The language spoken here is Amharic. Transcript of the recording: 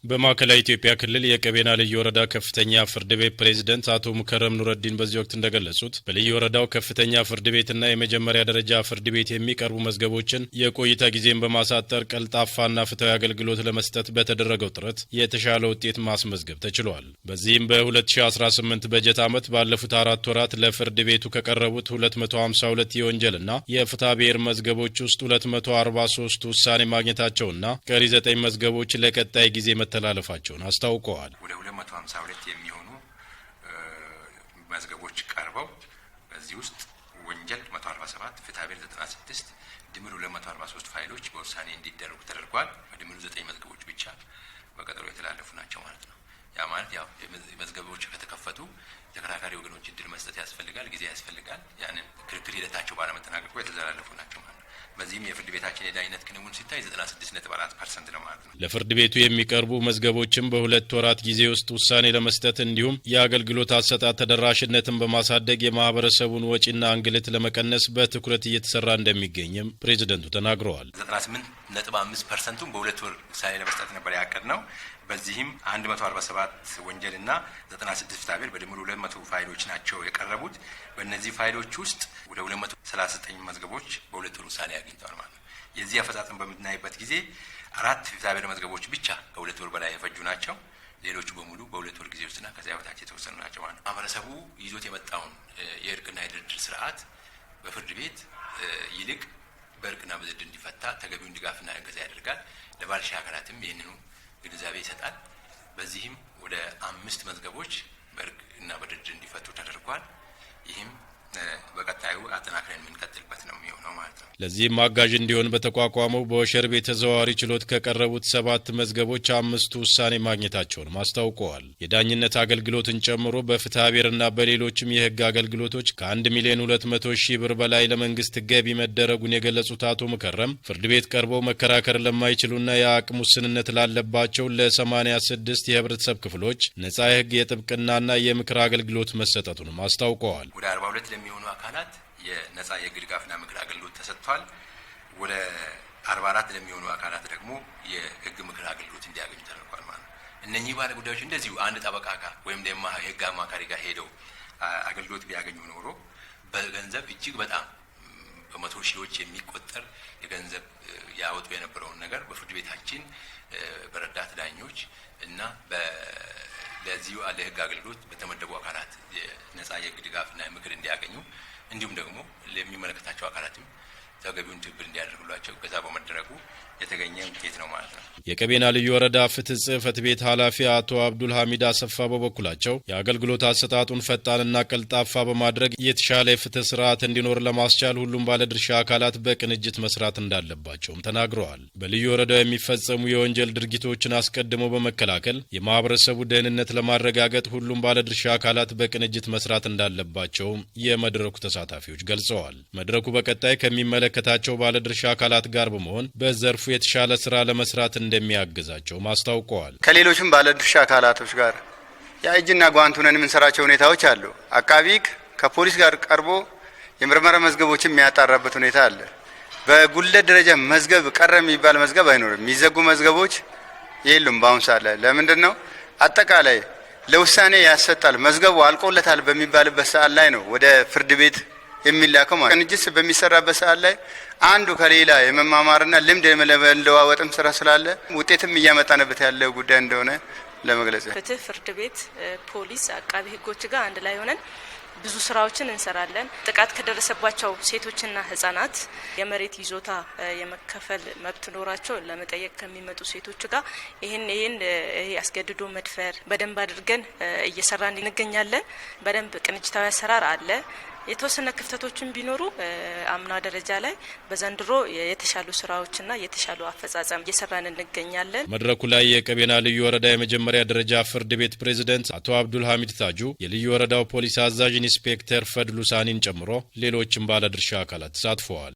በማዕከላዊ ኢትዮጵያ ክልል የቀቤና ልዩ ወረዳ ከፍተኛ ፍርድ ቤት ፕሬዝዳንት አቶ ሙከረም ኑረዲን በዚህ ወቅት እንደገለጹት በልዩ ወረዳው ከፍተኛ ፍርድ ቤትና የመጀመሪያ ደረጃ ፍርድ ቤት የሚቀርቡ መዝገቦችን የቆይታ ጊዜን በማሳጠር ቀልጣፋና ፍትሐዊ አገልግሎት ለመስጠት በተደረገው ጥረት የተሻለ ውጤት ማስመዝገብ ተችሏል። በዚህም በ2018 በጀት ዓመት ባለፉት 4 ወራት ለፍርድ ቤቱ ከቀረቡት 252 የወንጀልና የፍትሐ ብሔር መዝገቦች ውስጥ 243 ውሳኔ ማግኘታቸውና ቀሪ 9 መዝገቦች ለቀጣይ ጊዜ መተላለፋቸውን አስታውቀዋል። ወደ 252 የሚሆኑ መዝገቦች ቀርበው በዚህ ውስጥ ወንጀል 147፣ ፍትሐ ብሔር 96፣ ድምሩ 243 ፋይሎች በውሳኔ እንዲደረጉ ተደርጓል። በድምሩ 9 መዝገቦች ብቻ በቀጠሮ የተላለፉ ናቸው ማለት ነው። ያ ማለት ያው መዝገቦች ከተከፈቱ ተከራካሪ ወገኖች እድል መስጠት ያስፈልጋል፣ ጊዜ ያስፈልጋል። ያንን ክርክር ሂደታቸው ባለመጠናቀቁ የተዘላለፉ ናቸው ማለት ነው። በዚህም የፍርድ ቤታችን የዳኝነት ክንውን ሲታይ 96.4% ነው ማለት ነው። ለፍርድ ቤቱ የሚቀርቡ መዝገቦችም በ2 ወራት ጊዜ ውስጥ ውሳኔ ለመስጠት እንዲሁም የአገልግሎት አሰጣጥ ተደራሽነትን በማሳደግ የማህበረሰቡን ወጪና እንግልት ለመቀነስ በትኩረት እየተሰራ እንደሚገኝም ፕሬዝዳንቱ ተናግረዋል። 98.5%ን በ2 ወር ውሳኔ ለመስጠት ነበር ያቀድነው። በዚህም 147 ወንጀልና 96 ፍትሐ ብሔር በድምሩ 200 ፋይሎች ናቸው የቀረቡት። በእነዚህ ፋይሎች ውስጥ ወደ 239 መዝገቦች በ2 ወር ውሳኔ አግኝተዋል ማለት ነው። የዚህ አፈጻጸም በምናይበት ጊዜ 4 ፍትሐ ብሔር መዝገቦች ብቻ ከ2 ወር በላይ የፈጁ ናቸው። ሌሎቹ በሙሉ በ2 ወር ጊዜ ውስጥና ከዚያ በታች የተወሰኑ ናቸው ማለት ነው። ማህበረሰቡ ይዞት የመጣውን የእርቅና የድርድር ስርዓት በፍርድ ቤት ይልቅ በእርቅና በድርድር እንዲፈታ ተገቢውን ድጋፍና እገዛ ያደርጋል። ለባለድርሻ አካላትም ይህንኑ ግንዛቤ ይሰጣል። በዚህም ወደ 5 መዝገቦች በእርቅ እና በድርድር እንዲፈቱ ተደርጓል። ይህም በቀጣዩ አጠናክረን የምንቀጥልበት ነው የሚሆነው ማለት ነው። ለዚህም አጋዥ እንዲሆን በተቋቋመው በወሸር ቤት ተዘዋዋሪ ችሎት ከቀረቡት 7 መዝገቦች 5ቱ ውሳኔ ማግኘታቸውን አስታውቀዋል። የዳኝነት አገልግሎትን ጨምሮ በፍትሐ ብሔርና በሌሎችም የህግ አገልግሎቶች ከ1 ሚሊዮን 200 ሺህ ብር በላይ ለመንግስት ገቢ መደረጉን የገለጹት አቶ ሙከረም ፍርድ ቤት ቀርበው መከራከር ለማይችሉና የአቅም ውስንነት ላለባቸው ለ86 የህብረተሰብ ክፍሎች ነጻ የህግ የጥብቅናና የምክር አገልግሎት መሰጠቱንም አስታውቀዋል። ወደ 42 ለሚሆኑ አካላት የነጻ የህግ ድጋፍና ምክር አገልግሎት ተሰጥቷል። ወደ 44 ለሚሆኑ አካላት ደግሞ የህግ ምክር አገልግሎት እንዲያገኙ ተደርጓል ማለት ነው። እነኚህ ባለ ጉዳዮች እንደዚሁ አንድ ጠበቃ ጋር ወይም ደግሞ የህግ አማካሪ ጋር ሄደው አገልግሎት ቢያገኙ ኖሮ በገንዘብ እጅግ በጣም በመቶ ሺዎች የሚቆጠር የገንዘብ ያወጡ የነበረውን ነገር በፍርድ ቤታችን በረዳት ዳኞች እና ለዚሁ ለህግ አገልግሎት በተመደቡ አካላት ነጻ የህግ ድጋፍና ምክር እንዲያገኙ እንዲሁም ደግሞ ለሚመለከታቸው አካላትም ተገቢውን ትብብር እንዲያደርጉላቸው እገዛ በመደረጉ የተገኘ ውጤት ነው ማለት ነው። የቀቤና ልዩ ወረዳ ፍትህ ጽህፈት ቤት ኃላፊ አቶ አብዱል ሐሚድ አሰፋ በበኩላቸው የአገልግሎት አሰጣጡን ፈጣንና ቀልጣፋ በማድረግ የተሻለ የፍትህ ስርዓት እንዲኖር ለማስቻል ሁሉም ባለድርሻ አካላት በቅንጅት መስራት እንዳለባቸውም ተናግረዋል። በልዩ ወረዳው የሚፈጸሙ የወንጀል ድርጊቶችን አስቀድሞ በመከላከል የማህበረሰቡ ደህንነት ለማረጋገጥ ሁሉም ባለድርሻ አካላት በቅንጅት መስራት እንዳለባቸውም የመድረኩ ተሳታፊዎች ገልጸዋል። መድረኩ በቀጣይ ከሚመለከታቸው ባለድርሻ አካላት ጋር በመሆን በዘርፉ የተሻለ ስራ ለመስራት እንደሚያግዛቸው አስታውቀዋል። ከሌሎችም ባለድርሻ አካላቶች ጋር የእጅና ጓንት ሆነን የምንሰራቸው ሁኔታዎች አሉ። አቃቢ ሕግ ከፖሊስ ጋር ቀርቦ የምርመራ መዝገቦችን የሚያጣራበት ሁኔታ አለ። በጉለት ደረጃ መዝገብ ቀረ የሚባል መዝገብ አይኖርም። የሚዘጉ መዝገቦች የሉም። በአሁኑ ሰዓት ላይ ለምንድን ነው አጠቃላይ ለውሳኔ ያሰጣል መዝገቡ አልቆለታል በሚባልበት ሰዓት ላይ ነው ወደ ፍርድ ቤት የሚላከው ማለት ቅንጅት በሚሰራበት ሰዓት ላይ አንዱ ከሌላ የመማማርና ልምድ የመለዋወጥም ስራ ስላለ ውጤትም እያመጣንበት ያለው ጉዳይ እንደሆነ ለመግለጽ ፍትህ፣ ፍርድ ቤት፣ ፖሊስ፣ አቃቢ ህጎች ጋር አንድ ላይ ሆነን ብዙ ስራዎችን እንሰራለን። ጥቃት ከደረሰባቸው ሴቶችና ህጻናት የመሬት ይዞታ የመከፈል መብት ኖራቸው ለመጠየቅ ከሚመጡ ሴቶች ጋር ይህን ያስገድዶ መድፈር በደንብ አድርገን እየሰራን እንገኛለን። በደንብ ቅንጅታዊ አሰራር አለ። የተወሰነ ክፍተቶችን ቢኖሩ አምና ደረጃ ላይ በዘንድሮ የተሻሉ ስራዎችና የተሻሉ አፈጻጸም እየሰራን እንገኛለን። መድረኩ ላይ የቀቤና ልዩ ወረዳ የመጀመሪያ ደረጃ ፍርድ ቤት ፕሬዝዳንት አቶ አብዱል ሐሚድ ታጁ፣ የልዩ ወረዳው ፖሊስ አዛዥ ኢንስፔክተር ፈድሉ ሳኒን ጨምሮ ሌሎችም ባለድርሻ አካላት ተሳትፈዋል።